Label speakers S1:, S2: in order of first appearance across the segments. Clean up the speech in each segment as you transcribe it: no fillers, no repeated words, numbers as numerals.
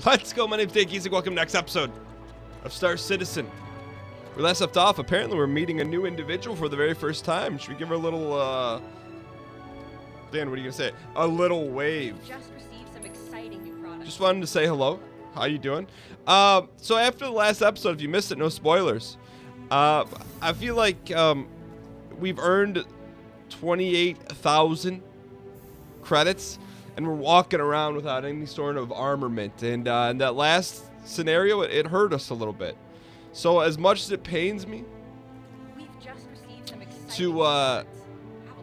S1: Let's go. My name's Gheesling. Welcome to the next episode of Star Citizen. We last left off. Apparently, we're meeting a new individual for the very first time. Should we give her a little, Dan, what are you going to say? A little wave.
S2: Just received some exciting new products.
S1: Just wanted to say hello. How you doing? So after the last episode, if you missed it, no spoilers. I feel like we've earned 28,000 credits, and we're walking around without any sort of armament. And in that last scenario, it hurt us a little bit. So as much as it pains me
S2: We've just received some exciting
S1: to
S2: products. Have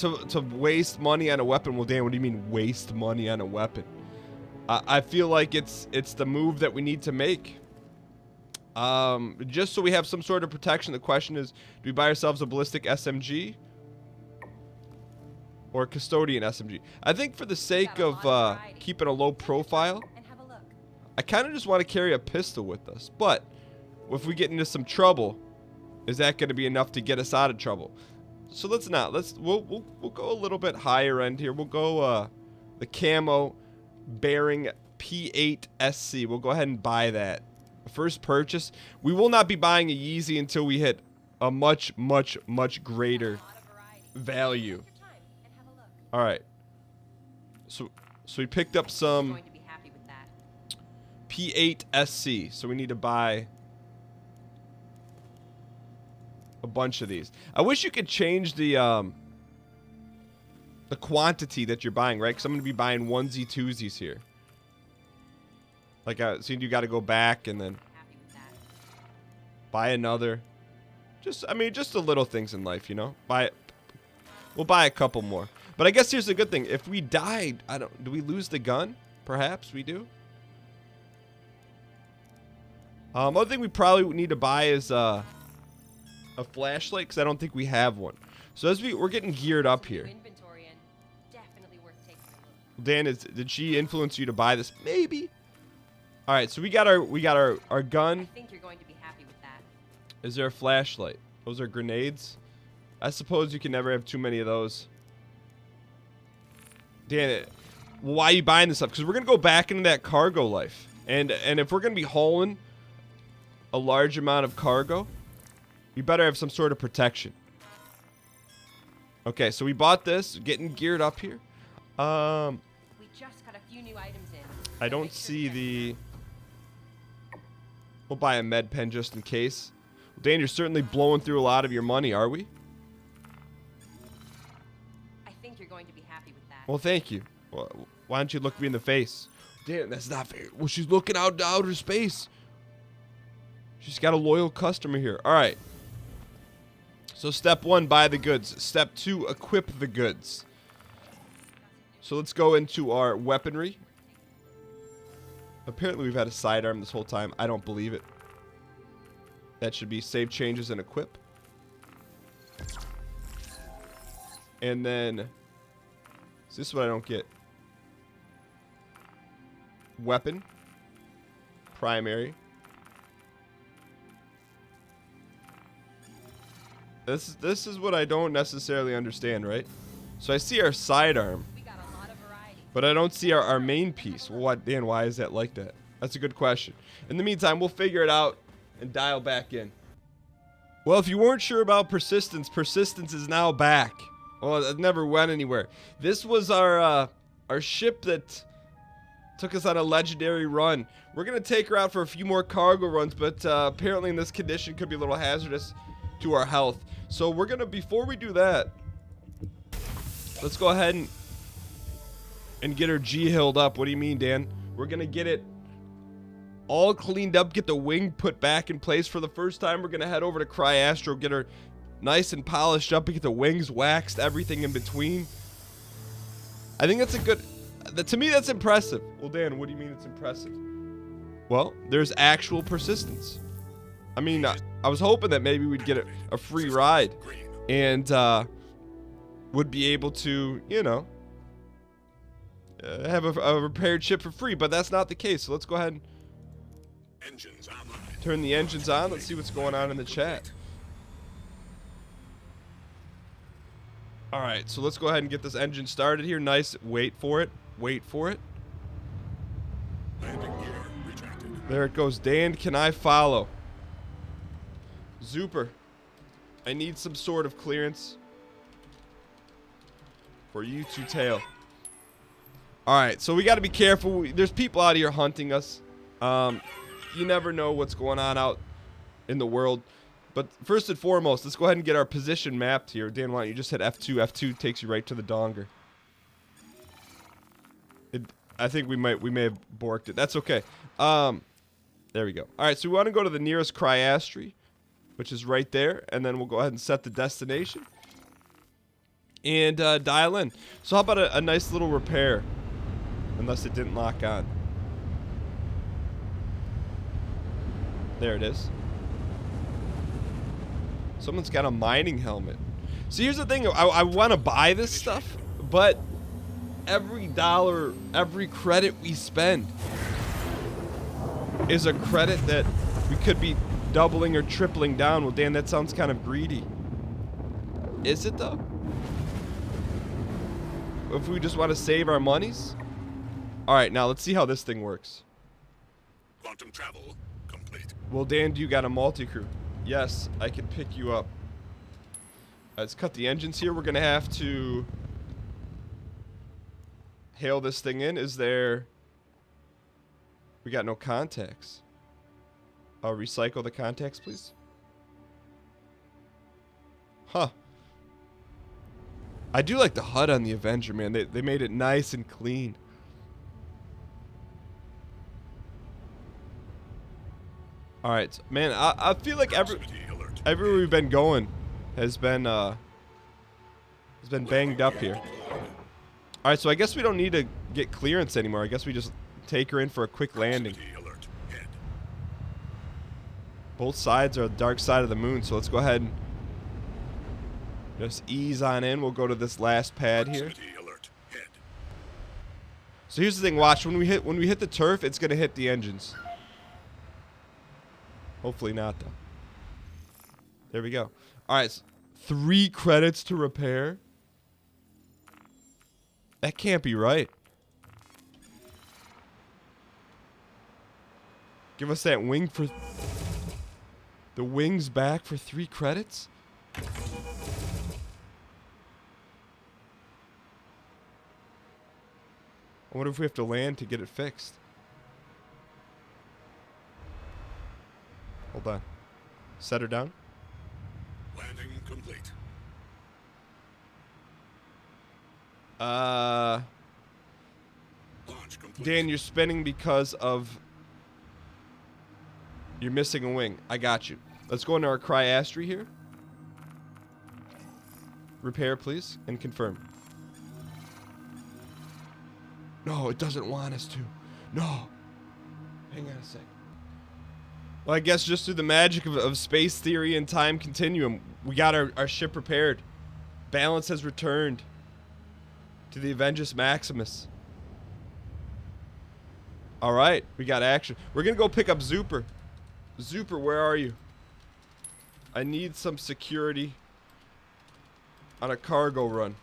S2: a look.
S1: to waste money on a weapon. Well, Dan, what do you mean waste money on a weapon? I feel like it's the move that we need to make. Just so we have some sort of protection. The question is, do we buy ourselves a ballistic SMG or a custodian SMG? I think for the sake of keeping a low profile,
S2: And have a look.
S1: I kind of just want to carry a pistol with us. But if we get into some trouble, is that going to be enough to get us out of trouble? So let's not. We'll go a little bit higher end here. We'll go the camo bearing P8 SC. We'll go ahead and buy that. First purchase. We will not be buying a Yeezy until we hit a much greater value. All right. So we picked up some
S2: Going to be happy with that.
S1: P8 SC. So we need to buy a bunch of these. I wish you could change the quantity that you're buying, right? Because I'm going to be buying onesie twosies here. Like, so you got to go back and then
S2: Happy with that.
S1: buy another. Just the little things in life, you know? We'll buy a couple more. But I guess here's the good thing. If we died, do we lose the gun? Perhaps we do. Other thing we probably need to buy is a flashlight, because I don't think we have one. So as we're getting geared up here.
S2: Inventory and definitely worth taking a look.
S1: Dan, did she influence you to buy this? Maybe. All right, so we got our gun.
S2: I think you're going to be happy with that.
S1: Is there a flashlight? Those are grenades. I suppose you can never have too many of those. Dan, why are you buying this stuff? Because we're gonna go back into that cargo life, and if we're gonna be hauling a large amount of cargo, we better have some sort of protection. Okay, so we bought this, getting geared up here.
S2: We just got a few new items in.
S1: I don't
S2: Make sure
S1: see
S2: to check
S1: the. We'll buy a med pen just in case. Dan, you're certainly blowing through a lot of your money, are we?
S2: I think you're going to be happy with that.
S1: Well, thank you. Well, why don't you look me in the face? Dan, that's not fair. Well, she's looking out to outer space. She's got a loyal customer here. All right. So step 1, buy the goods. Step 2, equip the goods. So let's go into our weaponry. Apparently we've had a sidearm this whole time. I don't believe it. That should be save changes and equip. And then, is this what I don't get? Weapon. Primary. This is what I don't necessarily understand, right? So I see our sidearm,
S2: We got a lot of variety.
S1: but I don't see our main piece. Well, what, Dan, why is that like that? That's a good question. In the meantime, we'll figure it out and dial back in. Well, if you weren't sure about persistence, persistence is now back. Well, it never went anywhere. This was our ship that took us on a legendary run. We're going to take her out for a few more cargo runs, but apparently in this condition could be a little hazardous to our health. So we're going to, before we do that, let's go ahead and get her G-hilled up. What do you mean, Dan? We're going to get it all cleaned up, get the wing put back in place. For the first time, we're going to head over to Cryastro, get her nice and polished up, and get the wings waxed, everything in between. I think that's a good... to me, that's impressive. Well, Dan, what do you mean it's impressive? Well, there's actual persistence. I mean, I was hoping that maybe we'd get a free ride and would be able to, you know, have a repaired ship for free, but that's not the case. So let's go ahead and turn the engines on. Let's see what's going on in the chat. All right, so let's go ahead and get this engine started here. Nice. Wait for it. Wait for it.
S3: Landing gear retracted.
S1: There it goes. Dan, can I follow? Zuper, I need some sort of clearance for you to tail. Alright, so we got to be careful. There's people out here hunting us. You never know what's going on out in the world. But first and foremost, let's go ahead and get our position mapped here. Dan, why don't you just hit F2? F2 takes you right to the donger. I think we may have borked it. That's okay. There we go. Alright, so we want to go to the nearest cryastry, which is right there. And then we'll go ahead and set the destination. And dial in. So how about a nice little repair? Unless it didn't lock on. There it is. Someone's got a mining helmet. So here's the thing. I want to buy this stuff, but every dollar, every credit we spend is a credit that we could be doubling or tripling down. Well, Dan, that sounds kind of greedy. Is it, though? If we just want to save our monies? Alright, now let's see how this thing works.
S3: Quantum travel complete.
S1: Well, Dan, do you got a multi-crew? Yes, I can pick you up. Let's cut the engines here. We're going to have to hail this thing in. Is there... We got no contacts. I'll recycle the contacts, please. Huh. I do like the HUD on the Avenger, man. They made it nice and clean. Alright, so, man, I feel like everywhere we've been going has been banged up here. Alright, so I guess we don't need to get clearance anymore. I guess we just take her in for a quick landing. Both sides are the dark side of the moon, so let's go ahead and just ease on in. We'll go to this last pad here. So here's the thing, watch, when we hit the turf, it's gonna hit the engines. Hopefully not, though. There we go. Alright, so 3 credits to repair. That can't be right. Give us that wing for... The wing's back for 3 credits? I wonder if we have to land to get it fixed. Hold on. Set her down.
S3: Landing complete.
S1: Launch complete. Dan, you're spinning because of... You're missing a wing. I got you. Let's go into our cryastry here. Repair, please, and confirm. No, it doesn't want us to. No. Hang on a sec. Well, I guess just through the magic of space theory and time continuum, we got our ship repaired. Balance has returned to the Avengers Maximus. Alright, we got action. We're going to go pick up Zuper. Zuper, where are you? I need some security on a cargo run.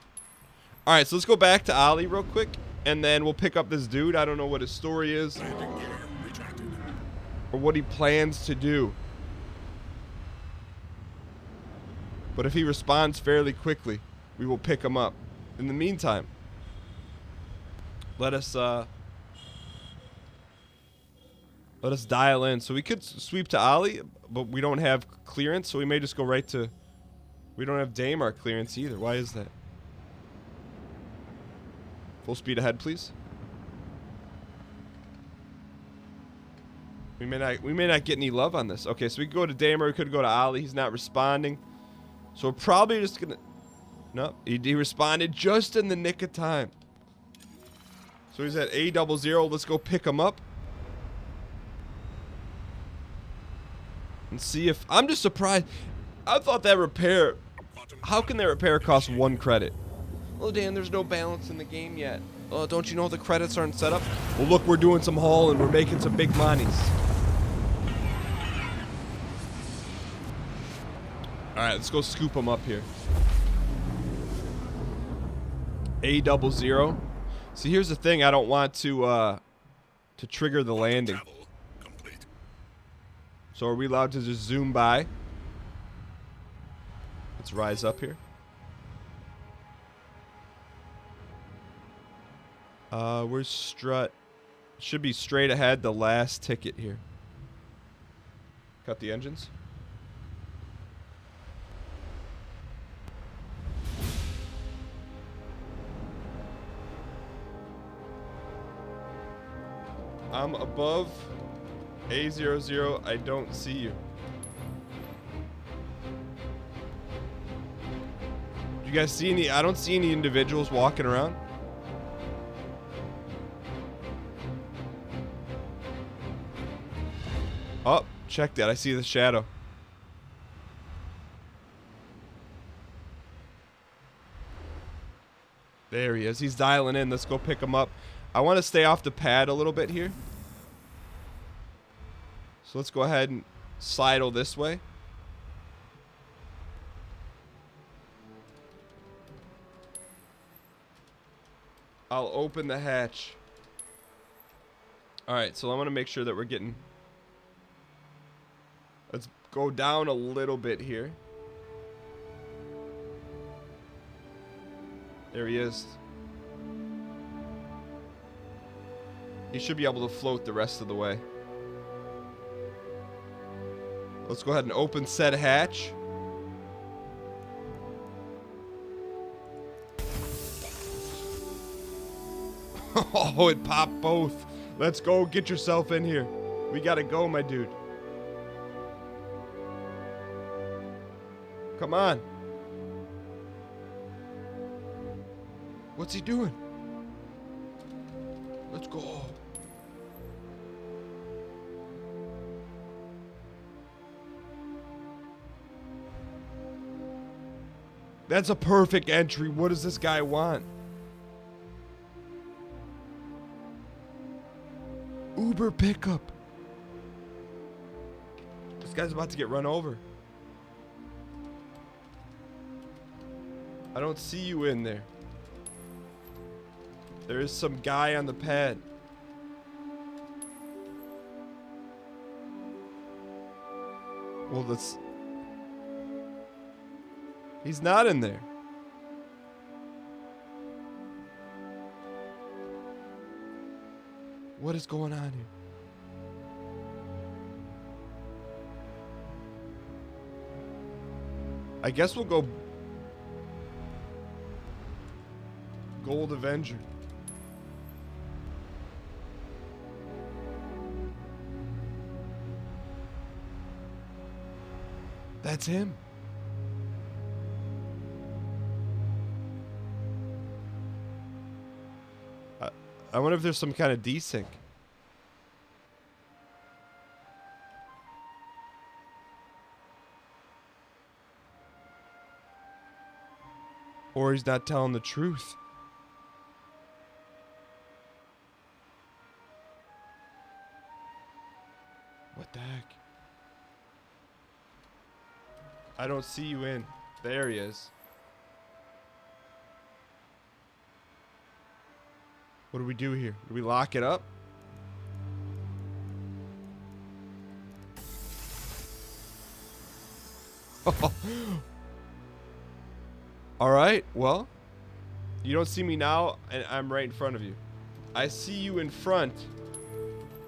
S1: Alright, so let's go back to Ollie real quick, and then we'll pick up this dude. I don't know what his story is. Or what he plans to do. But if he responds fairly quickly, we will pick him up. In the meantime, let us dial in. So we could sweep to Ollie, but we don't have clearance, so we may just go right to... We don't have Daymar clearance either. Why is that? Full speed ahead, please. We may not get any love on this. Okay, so we could go to Daymar, we could go to Ollie. He's not responding. So we're probably just gonna... Nope, he responded just in the nick of time. So he's at A00. Let's go pick him up. And see if... I'm just surprised. I thought that repair... How can that repair cost 1 credit? Well, Dan, there's no balance in the game yet. Oh, don't you know the credits aren't set up? Well, look, we're doing some haul and we're making some big monies. Alright, let's go scoop them up here. A00. See, here's the thing. I don't want to to trigger the landing.
S3: Travel complete.
S1: So are we allowed to just zoom by? Let's rise up here. Where's strut? Should be straight ahead, the last ticket here. Cut the engines. I'm above A00. I don't see you. Do you guys see any? I don't see any individuals walking around. Oh, check that. I see the shadow. There he is. He's dialing in. Let's go pick him up. I want to stay off the pad a little bit here. So let's go ahead and sidle this way. I'll open the hatch. Alright, so I want to make sure that we're getting... Let's go down a little bit here. There he is. He should be able to float the rest of the way. Let's go ahead and open said hatch. Oh, it popped both. Let's go. Get yourself in here. We gotta go, my dude. Come on. What's he doing? Let's go. That's a perfect entry. What does this guy want? Uber pickup. This guy's about to get run over. I don't see you in there. There is some guy on the pad. Well, let's... He's not in there. What is going on here? I guess we'll go Gold Avenger. That's him. I wonder if there's some kind of desync. Or he's not telling the truth. What the heck? I don't see you in. There he is. What do we do here? Do we lock it up? All right, well, you don't see me now, and I'm right in front of you. I see you in front,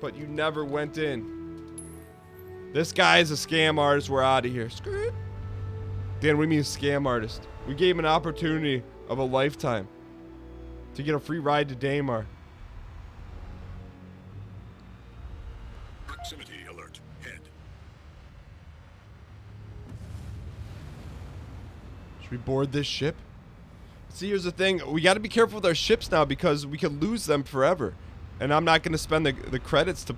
S1: but you never went in. This guy is a scam artist. We're out of here. Skirt. Dan, what do you mean scam artist? We gave him an opportunity of a lifetime to get a free ride to Daymar.
S3: Proximity alert. Head.
S1: Should we board this ship? See, here's the thing. We got to be careful with our ships now because we could lose them forever. And I'm not going to spend the credits to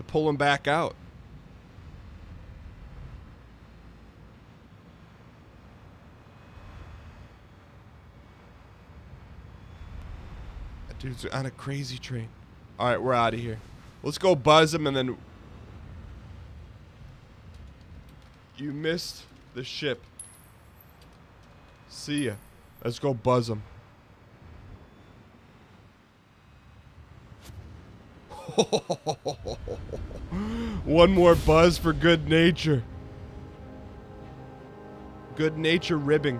S1: pull them back out. That dude's on a crazy train. All right, we're out of here. Let's go buzz him and then... You missed the ship. See ya. Let's go buzz him. One more buzz for good nature. Good nature ribbing.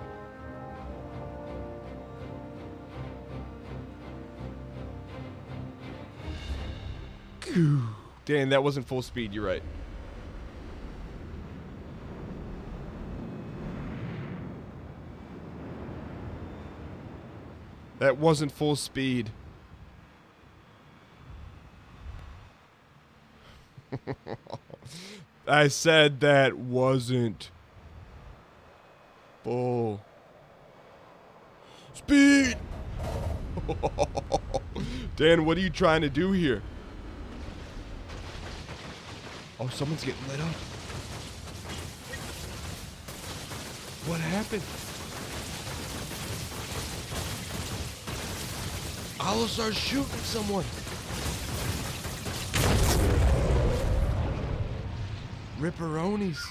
S1: Damn, that wasn't full speed. You're right. That wasn't full speed. I said that wasn't full speed. Dan, what are you trying to do here? Oh, someone's getting lit up. What happened? I'll start shooting someone. Ripperonis.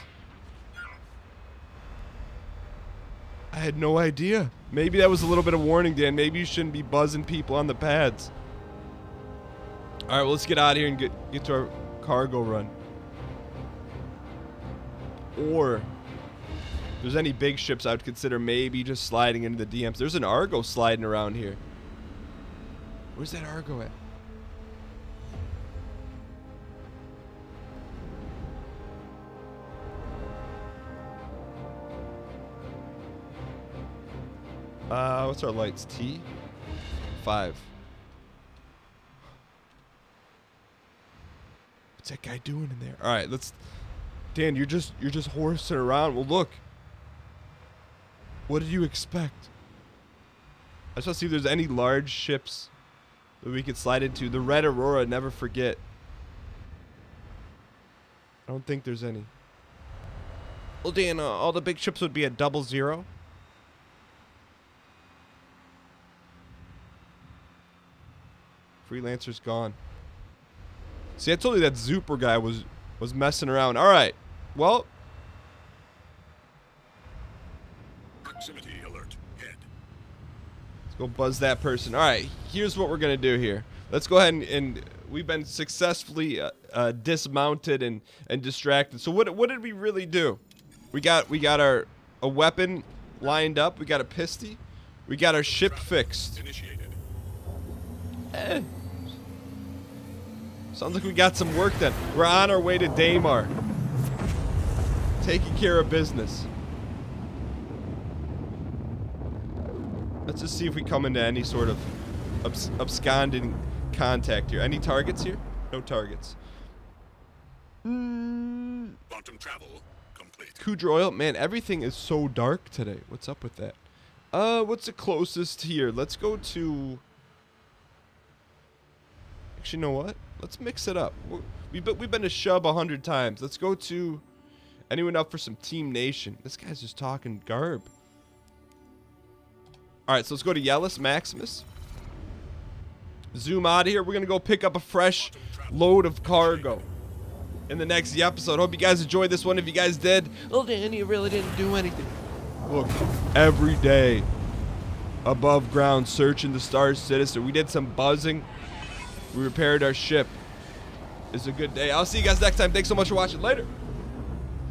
S1: I had no idea. Maybe that was a little bit of warning, Dan. Maybe you shouldn't be buzzing people on the pads. All right, well, let's get out of here and get to our cargo run. Or if there's any big ships, I would consider maybe just sliding into the DMs. There's an Argo sliding around here. Where's that Argo at? What's our lights? T? 5. What's that guy doing in there? All right, let's. Dan, you're just horsing around. Well, look. What did you expect? I just want to see if there's any large ships that we could slide into. The Red Aurora, never forget. I don't think there's any. Well, Dan, all the big ships would be at 00. Freelancer's gone. See, I told you that Zooper guy was messing around. All right. Well.
S3: Proximity alert. Head.
S1: Let's go buzz that person. All right. Here's what we're going to do here. Let's go ahead and we've been successfully dismounted and distracted. So what did we really do? We got a weapon lined up. We got a pisty. We got our ship fixed.
S3: Initiated.
S1: Sounds like we got some work done. We're on our way to Daymar. Taking care of business. Let's just see if we come into any sort of absconding contact here. Any targets here? No targets.
S3: Quantum travel complete.
S1: Kudra oil. Man, everything is so dark today. What's up with that? What's the closest here? Let's go to... Actually, you know what? Let's mix it up. We've been to Shub 100 times. Let's go to anyone up for some Team Nation. This guy's just talking garb. All right, so let's go to Yellis Maximus. Zoom out of here. We're going to go pick up a fresh load of cargo in the next episode. Hope you guys enjoyed this one. If you guys did, well, Danny, you really didn't do anything. Look, every day above ground searching the Star Citizen. We did some buzzing. We repaired our ship. It's a good day. I'll see you guys next time. Thanks so much for watching. Later.